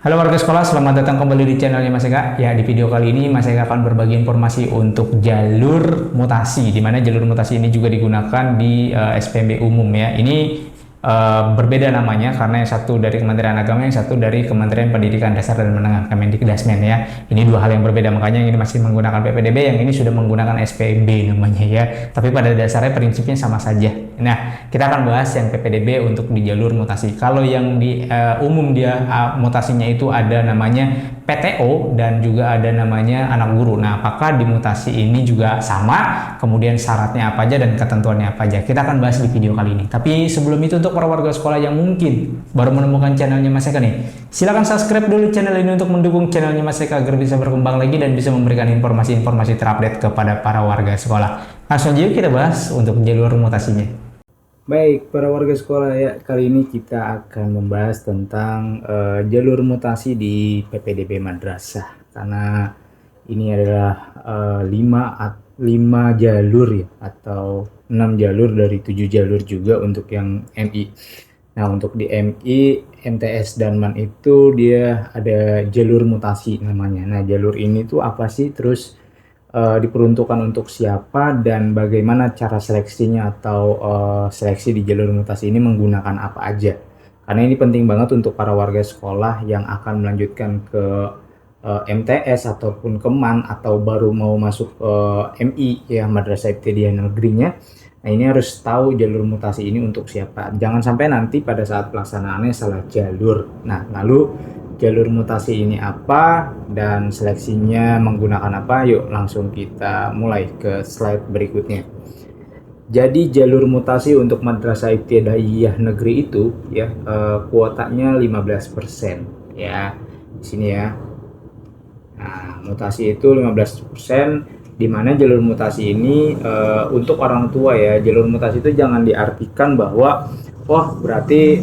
Halo warga sekolah, selamat datang kembali di channelnya Mas Eka. Ya, di video kali ini Mas Eka akan berbagi informasi untuk jalur mutasi, di mana jalur mutasi ini juga digunakan di SPMB umum ya. Ini berbeda namanya karena yang satu dari Kementerian Agama, yang satu dari Kementerian Pendidikan Dasar dan Menengah, Kemendikdasmen ya. Ini dua hal yang berbeda, makanya yang ini masih menggunakan PPDB, yang ini sudah menggunakan SPMB namanya ya. Tapi pada dasarnya prinsipnya sama saja. Nah, kita akan bahas yang PPDB untuk di jalur mutasi. Kalau yang di umum dia mutasinya itu ada namanya PTO dan juga ada namanya anak guru. Nah, apakah di mutasi ini juga sama? Kemudian syaratnya apa aja dan ketentuannya apa aja? Kita akan bahas di video kali ini. Tapi sebelum itu untuk para warga sekolah yang mungkin baru menemukan channelnya Mas Eka nih, silakan subscribe dulu channel ini untuk mendukung channelnya Mas Eka agar bisa berkembang lagi dan bisa memberikan informasi-informasi terupdate kepada para warga sekolah. Langsung aja kita bahas untuk jalur mutasinya. Baik, para warga sekolah ya, kali ini kita akan membahas tentang jalur mutasi di PPDB Madrasah. Karena ini adalah 5 jalur ya, atau 6 jalur dari 7 jalur juga untuk yang MI. Nah, untuk di MI, MTS dan MAN itu dia ada jalur mutasi namanya. Nah, jalur ini tuh apa sih? Terus diperuntukkan untuk siapa dan bagaimana cara seleksinya atau seleksi di jalur mutasi ini menggunakan apa aja. Karena ini penting banget untuk para warga sekolah yang akan melanjutkan ke MTS ataupun ke MAN atau baru mau masuk ke MI ya, Madrasah Ibtidaiyah Negerinya. Nah, ini harus tahu jalur mutasi ini untuk siapa. Jangan sampai nanti pada saat pelaksanaannya salah jalur. Nah, lalu jalur mutasi ini apa dan seleksinya menggunakan apa? Yuk langsung kita mulai ke slide berikutnya. Jadi jalur mutasi untuk Madrasah Ibtidaiyah Negeri itu ya kuotanya 15% ya. Di sini ya. Nah, mutasi itu 15%, di mana jalur mutasi ini untuk orang tua ya. Jalur mutasi itu jangan diartikan bahwa wah berarti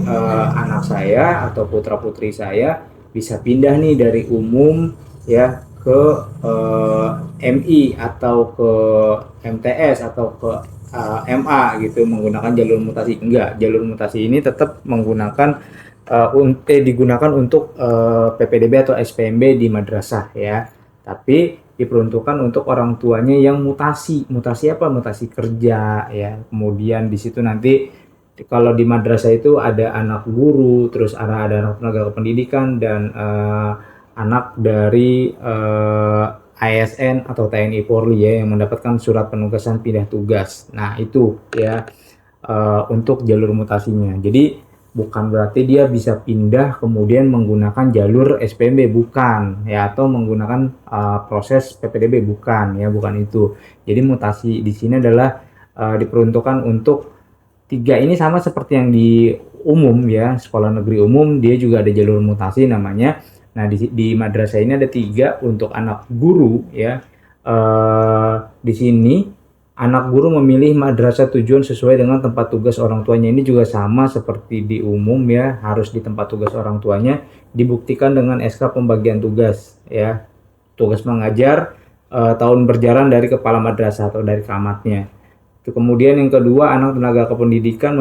anak saya atau putra putri saya bisa pindah nih dari umum ya ke MI atau ke MTS atau ke MA gitu menggunakan jalur mutasi. Enggak, jalur mutasi ini tetap menggunakan digunakan untuk PPDB atau SPMB di madrasah ya. Tapi diperuntukkan untuk orang tuanya yang mutasi. Mutasi apa? Mutasi kerja ya. Kemudian di situ nanti kalau di madrasah itu ada anak guru, terus ada anak tenaga kependidikan dan anak dari ASN atau TNI Polri ya yang mendapatkan surat penugasan pindah tugas. Nah, itu ya untuk jalur mutasinya. Jadi bukan berarti dia bisa pindah kemudian menggunakan jalur SPMB, bukan ya, atau menggunakan proses PPDB, bukan ya, bukan itu. Jadi mutasi di sini adalah diperuntukkan untuk tiga ini sama seperti yang di umum ya, sekolah negeri umum dia juga ada jalur mutasi namanya. Nah, di madrasah ini ada tiga untuk anak guru ya. Di sini anak guru memilih madrasah tujuan sesuai dengan tempat tugas orang tuanya. Ini juga sama seperti di umum ya, harus di tempat tugas orang tuanya, dibuktikan dengan SK pembagian tugas ya. Tugas mengajar tahun berjalan dari kepala madrasah atau dari camatnya. Kemudian yang kedua, anak tenaga kependidikan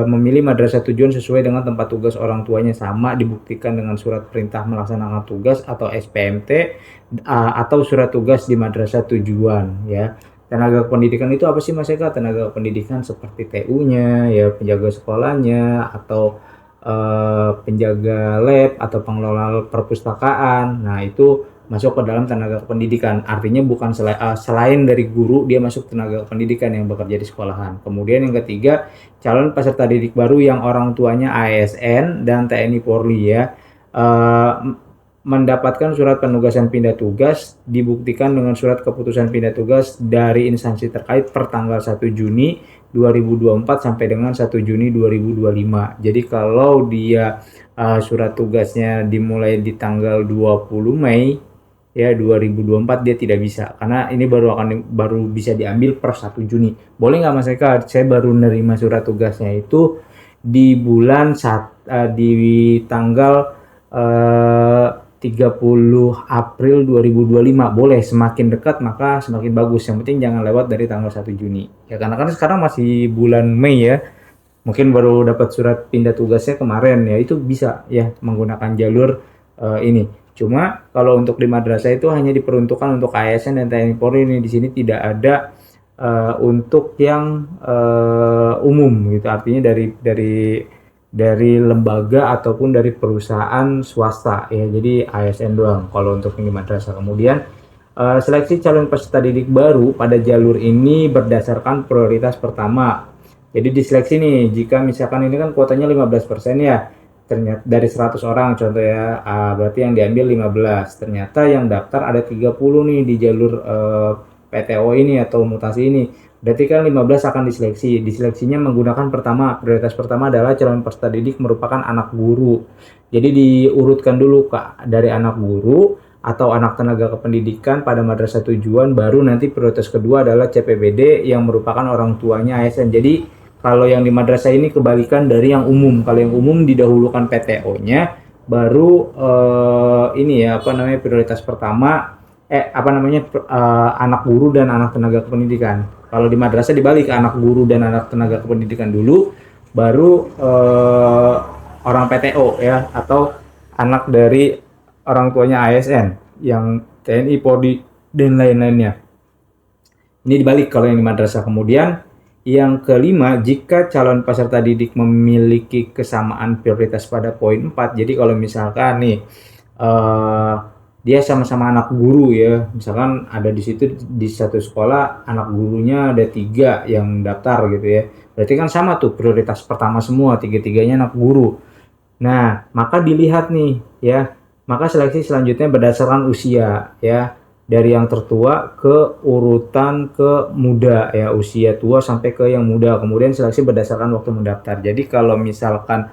memilih madrasah tujuan sesuai dengan tempat tugas orang tuanya, sama dibuktikan dengan surat perintah melaksanakan tugas atau SPMT atau surat tugas di madrasah tujuan ya. Tenaga pendidikan itu apa sih Mas Eka? Tenaga pendidikan seperti TU-nya ya, penjaga sekolahnya atau penjaga lab atau pengelola perpustakaan. Nah, itu masuk ke dalam tenaga pendidikan. Artinya bukan selain dari guru, dia masuk tenaga pendidikan yang bekerja di sekolahan. Kemudian yang ketiga, calon peserta didik baru yang orang tuanya ASN dan TNI Polri ya. Mendapatkan surat penugasan pindah tugas dibuktikan dengan surat keputusan pindah tugas dari instansi terkait per tanggal 1 Juni 2024 sampai dengan 1 Juni 2025. Jadi kalau dia surat tugasnya dimulai di tanggal 20 Mei ya 2024, dia tidak bisa karena ini baru bisa diambil per 1 Juni. Boleh nggak Mas Eka? Saya baru nerima surat tugasnya itu di di tanggal 30 April 2025. Boleh, semakin dekat maka semakin bagus. Yang penting jangan lewat dari tanggal 1 Juni. Ya karena kan sekarang masih bulan Mei ya. Mungkin baru dapat surat pindah tugasnya kemarin ya, itu bisa ya menggunakan jalur ini. Cuma kalau untuk di madrasah itu hanya diperuntukkan untuk ASN dan TNI Polri, ini di sini tidak ada untuk yang umum gitu. Artinya dari lembaga ataupun dari perusahaan swasta ya. Jadi ASN doang kalau untuk ini madrasah. Kemudian seleksi calon peserta didik baru pada jalur ini berdasarkan prioritas pertama. Jadi diseleksi nih, jika misalkan ini kan kuotanya 15% ya, ternyata dari 100 orang contoh ya, berarti yang diambil 15. Ternyata yang daftar ada 30 nih di jalur PTO ini atau mutasi ini. Berarti kan 15 akan diseleksi. Diseleksinya menggunakan prioritas pertama adalah calon peserta didik merupakan anak guru. Jadi diurutkan dulu Kak, dari anak guru atau anak tenaga kependidikan pada madrasah tujuan, baru nanti prioritas kedua adalah CPBD yang merupakan orang tuanya ASN. Jadi kalau yang di madrasah ini kebalikan dari yang umum. Kalau yang umum didahulukan PTO-nya, baru ini ya prioritas pertama anak guru dan anak tenaga kependidikan. Kalau di madrasah dibalik, anak guru dan anak tenaga kependidikan dulu, baru orang PTO ya, atau anak dari orang tuanya ASN yang TNI, Polri dan lain-lainnya. Ini dibalik kalau yang di madrasah. Kemudian yang kelima, jika calon peserta didik memiliki kesamaan prioritas pada poin 4. Jadi kalau misalkan nih dia sama-sama anak guru ya, misalkan ada di situ di satu sekolah anak gurunya ada 3 yang daftar gitu ya, berarti kan sama tuh prioritas pertama semua, 3-tiganya anak guru. Nah, maka dilihat nih ya, maka seleksi selanjutnya berdasarkan usia ya, dari yang tertua ke urutan ke muda ya, usia tua sampai ke yang muda. Kemudian seleksi berdasarkan waktu mendaftar. Jadi kalau misalkan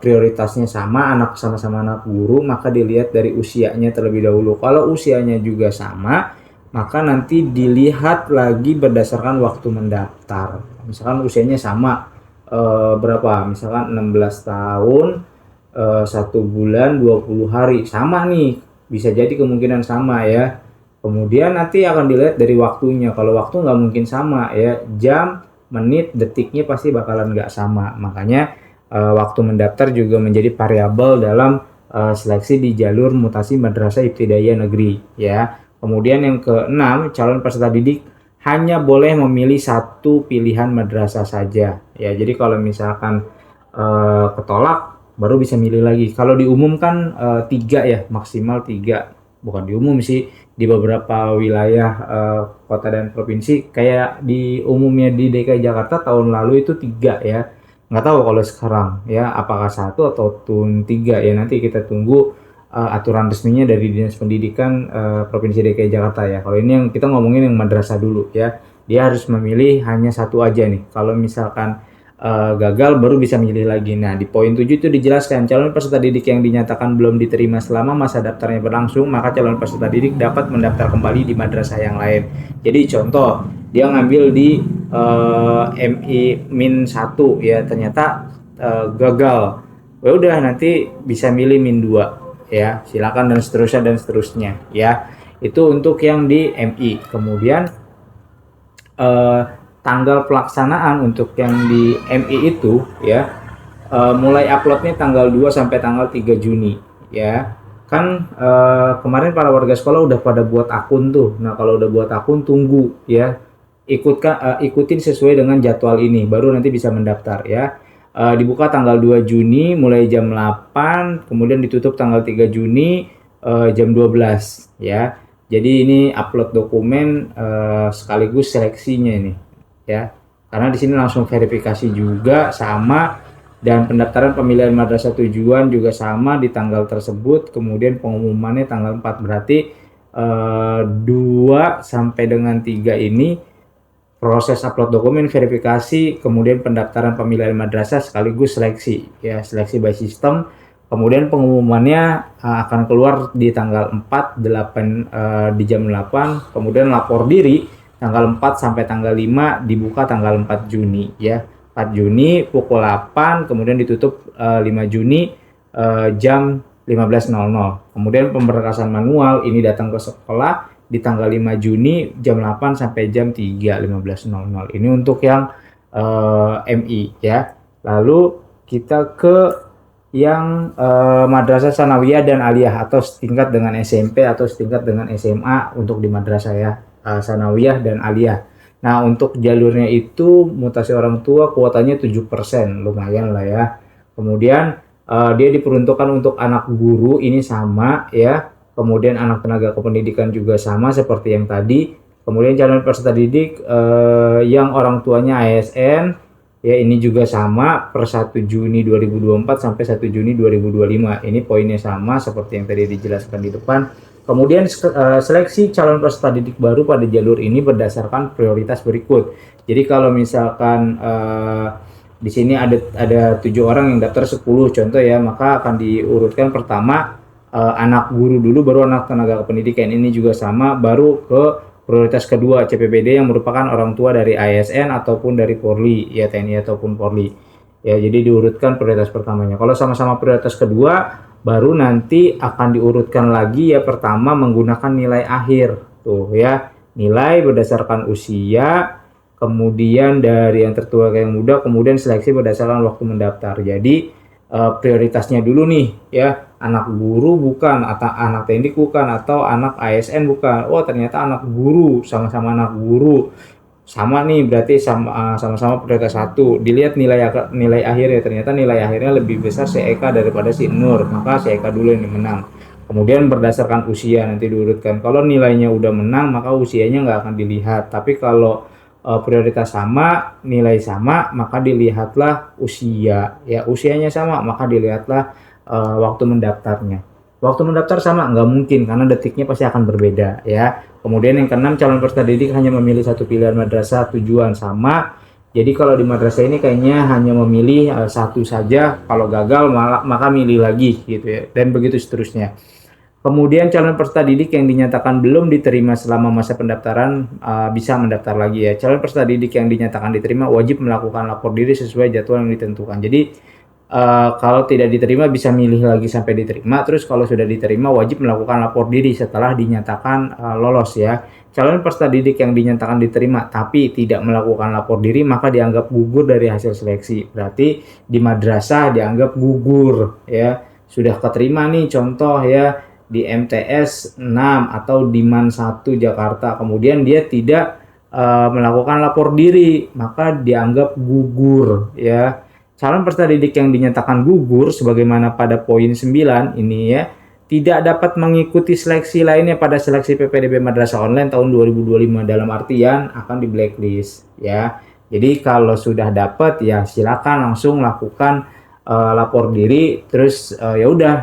prioritasnya sama, anak sama-sama anak guru, maka dilihat dari usianya terlebih dahulu. Kalau usianya juga sama, maka nanti dilihat lagi berdasarkan waktu mendaftar. Misalkan usianya sama, berapa? Misalkan 16 tahun, 1 bulan 20 hari, sama nih, bisa jadi kemungkinan sama ya. Kemudian nanti akan dilihat dari waktunya. Kalau waktu nggak mungkin sama ya, jam, menit, detiknya pasti bakalan nggak sama. Makanya waktu mendaftar juga menjadi variabel dalam seleksi di jalur mutasi madrasah ibtidaiyah negeri ya. Kemudian yang keenam, calon peserta didik hanya boleh memilih satu pilihan madrasah saja ya. Jadi kalau misalkan ketolak, baru bisa milih lagi. Kalau diumumkan 3 ya, maksimal 3. Bukan diumum sih, di beberapa wilayah kota dan provinsi, kayak di umumnya di DKI Jakarta tahun lalu itu 3 ya. Nggak tahu kalau sekarang ya, apakah 1 atau 3 ya, nanti kita tunggu aturan resminya dari Dinas Pendidikan Provinsi DKI Jakarta ya. Kalau ini yang kita ngomongin yang madrasah dulu ya, dia harus memilih hanya satu aja nih. Kalau misalkan gagal, baru bisa milih lagi. Nah, di poin 7 itu dijelaskan, calon peserta didik yang dinyatakan belum diterima selama masa daftarnya berlangsung, maka calon peserta didik dapat mendaftar kembali di madrasah yang lain. Jadi contoh, dia ngambil di MI-1 ya, ternyata gagal. Ya udah, nanti bisa milih -2 ya. Silakan dan seterusnya ya. Itu untuk yang di MI. Kemudian tanggal pelaksanaan untuk yang di MI itu ya, mulai uploadnya tanggal 2 sampai tanggal 3 Juni ya. Kan kemarin para warga sekolah udah pada buat akun tuh. Nah, kalau udah buat akun, tunggu ya, ikutin sesuai dengan jadwal ini, baru nanti bisa mendaftar ya. Dibuka tanggal 2 Juni mulai jam 8, kemudian ditutup tanggal 3 Juni jam 12 ya. Jadi ini upload dokumen sekaligus seleksinya ini ya, karena di sini langsung verifikasi juga sama, dan pendaftaran pemilihan madrasah tujuan juga sama di tanggal tersebut. Kemudian pengumumannya tanggal 4, berarti 2 sampai dengan 3 ini proses upload dokumen, verifikasi, kemudian pendaftaran pemilihan madrasah sekaligus seleksi ya, seleksi by system. Kemudian pengumumannya akan keluar di tanggal 4, 8 di jam 8. Kemudian lapor diri tanggal 4 sampai tanggal 5, dibuka tanggal 4 Juni ya. 4 Juni pukul 8, kemudian ditutup 5 Juni jam 15.00. Kemudian pemberkasan manual ini datang ke sekolah di tanggal 5 Juni jam 8 sampai jam 3.15.00. Ini untuk yang MI ya. Lalu kita ke yang madrasah sanawiyah dan aliyah atau setingkat dengan SMP atau setingkat dengan SMA untuk di madrasah ya, sanawiyah dan aliyah. Nah, untuk jalurnya itu mutasi orang tua kuotanya 7%, lumayan lah ya. Kemudian dia diperuntukkan untuk anak guru, ini sama ya. Kemudian anak tenaga kependidikan juga sama seperti yang tadi. Kemudian calon peserta didik yang orang tuanya ASN ya, ini juga sama per 1 Juni 2024 sampai 1 Juni 2025. Ini poinnya sama seperti yang tadi dijelaskan di depan. Kemudian seleksi calon peserta didik baru pada jalur ini berdasarkan prioritas berikut. Jadi kalau misalkan di sini ada 7 orang yang daftar 10 contoh ya, maka akan diurutkan pertama anak guru dulu, baru anak tenaga kependidikan. Ini juga sama, baru ke prioritas kedua CPBD yang merupakan orang tua dari ASN ataupun dari Polri ya, TNI ataupun Polri ya. Jadi diurutkan prioritas pertamanya. Kalau sama-sama prioritas kedua, baru nanti akan diurutkan lagi ya, pertama menggunakan nilai akhir tuh ya, nilai berdasarkan usia, kemudian dari yang tertua ke yang muda, kemudian seleksi berdasarkan waktu mendaftar. Jadi prioritasnya dulu nih ya, anak guru bukan, atau anak teknik bukan, atau anak ASN bukan. Oh ternyata anak guru, sama-sama anak guru, sama nih berarti sama-sama prioritas 1. Dilihat nilai akhirnya, ternyata nilai akhirnya lebih besar si Eka daripada si Nur, maka si Eka dulu yang menang. Kemudian berdasarkan usia nanti diurutkan. Kalau nilainya udah menang, maka usianya nggak akan dilihat. Tapi kalau prioritas sama, nilai sama, maka dilihatlah usia ya, usianya sama maka dilihatlah waktu mendaftarnya. Waktu mendaftar sama nggak mungkin karena detiknya pasti akan berbeda ya. Kemudian yang keenam, calon peserta didik hanya memilih satu pilihan madrasah tujuan sama. Jadi kalau di madrasah ini kayaknya hanya memilih satu saja, kalau gagal maka milih lagi gitu ya, dan begitu seterusnya. Kemudian calon peserta didik yang dinyatakan belum diterima selama masa pendaftaran bisa mendaftar lagi ya. Calon peserta didik yang dinyatakan diterima wajib melakukan lapor diri sesuai jadwal yang ditentukan. Jadi kalau tidak diterima bisa milih lagi sampai diterima. Terus kalau sudah diterima wajib melakukan lapor diri setelah dinyatakan lolos ya. Calon peserta didik yang dinyatakan diterima tapi tidak melakukan lapor diri maka dianggap gugur dari hasil seleksi. Berarti di madrasah dianggap gugur ya. Sudah keterima nih contoh ya, di MTS 6 atau di MAN 1 Jakarta, kemudian dia tidak melakukan lapor diri, maka dianggap gugur ya. Calon peserta didik yang dinyatakan gugur sebagaimana pada poin 9 ini ya, tidak dapat mengikuti seleksi lainnya pada seleksi PPDB Madrasah Online tahun 2025, dalam artian akan di blacklist ya. Jadi kalau sudah dapat ya silakan langsung lakukan lapor diri, terus ya udah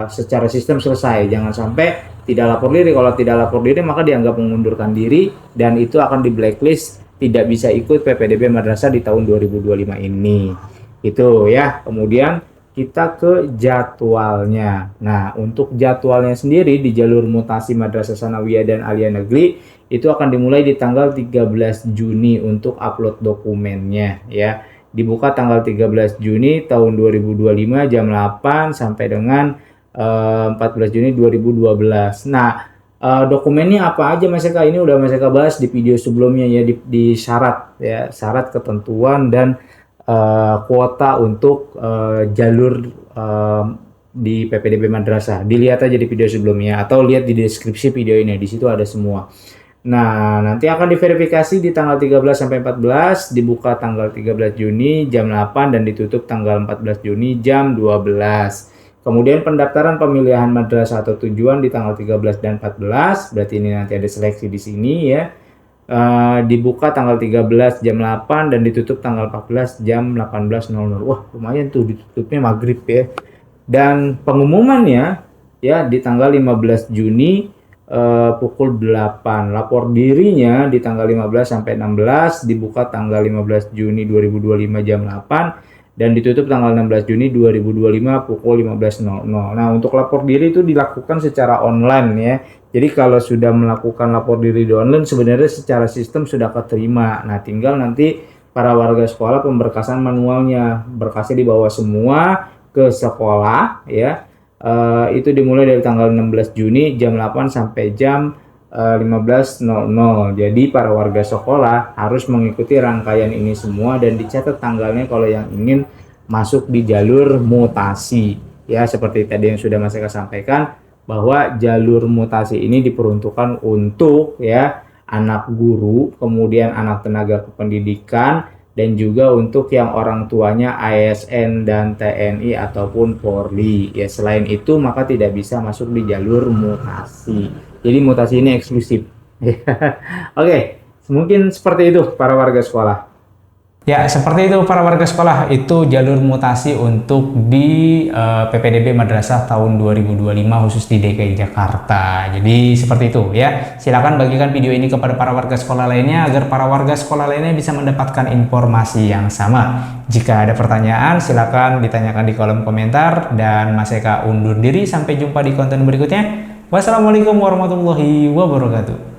secara sistem selesai. Jangan sampai tidak lapor diri. Kalau tidak lapor diri maka dianggap mengundurkan diri dan itu akan di blacklist, tidak bisa ikut PPDB Madrasah di tahun 2025 ini. Itu ya. Kemudian kita ke jadwalnya. Nah, untuk jadwalnya sendiri di jalur mutasi Madrasah Sanawiyah dan Aliyah Negeri itu akan dimulai di tanggal 13 Juni untuk upload dokumennya ya. Dibuka tanggal 13 Juni tahun 2025 jam 8 sampai dengan 14 Juni 2012. Nah, dokumennya apa aja Mas Eka? Ini udah Mas Eka bahas di video sebelumnya ya, di syarat ya, syarat ketentuan dan kuota untuk jalur di PPDB Madrasah. Dilihat aja di video sebelumnya atau lihat di deskripsi video ini, di situ ada semua. Nah, nanti akan diverifikasi di tanggal 13 sampai 14, dibuka tanggal 13 Juni jam 8 dan ditutup tanggal 14 Juni jam 12. Kemudian pendaftaran pemilihan madrasah atau tujuan di tanggal 13 dan 14, berarti ini nanti ada seleksi di sini ya. Dibuka tanggal 13 jam 8 dan ditutup tanggal 14 jam 18.00. Wah, lumayan tuh ditutupnya maghrib ya. Dan pengumumannya ya di tanggal 15 Juni pukul 8. Lapor dirinya di tanggal 15 sampai 16, dibuka tanggal 15 Juni 2025 jam 8 dan ditutup tanggal 16 Juni 2025 pukul 15.00. Nah, untuk lapor diri itu dilakukan secara online ya. Jadi kalau sudah melakukan lapor diri di online sebenarnya secara sistem sudah keterima. Nah, tinggal nanti para warga sekolah pemberkasan manualnya. Berkasnya dibawa semua ke sekolah ya. Itu dimulai dari tanggal 16 Juni jam 8 sampai jam 15.00. Jadi para warga sekolah harus mengikuti rangkaian ini semua dan dicatat tanggalnya kalau yang ingin masuk di jalur mutasi. Ya, seperti tadi yang sudah Mas Eka sampaikan, bahwa jalur mutasi ini diperuntukkan untuk ya anak guru, kemudian anak tenaga kependidikan, dan juga untuk yang orang tuanya ASN dan TNI ataupun Polri. Ya, selain itu maka tidak bisa masuk di jalur mutasi. Jadi mutasi ini eksklusif. Oke, mungkin seperti itu para warga sekolah. Ya, seperti itu para warga sekolah, itu jalur mutasi untuk di PPDB Madrasah tahun 2025 khusus di DKI Jakarta. Jadi seperti itu ya. Silakan bagikan video ini kepada para warga sekolah lainnya agar para warga sekolah lainnya bisa mendapatkan informasi yang sama. Jika ada pertanyaan silakan ditanyakan di kolom komentar, dan Mas Eka undur diri, sampai jumpa di konten berikutnya. Wassalamualaikum warahmatullahi wabarakatuh.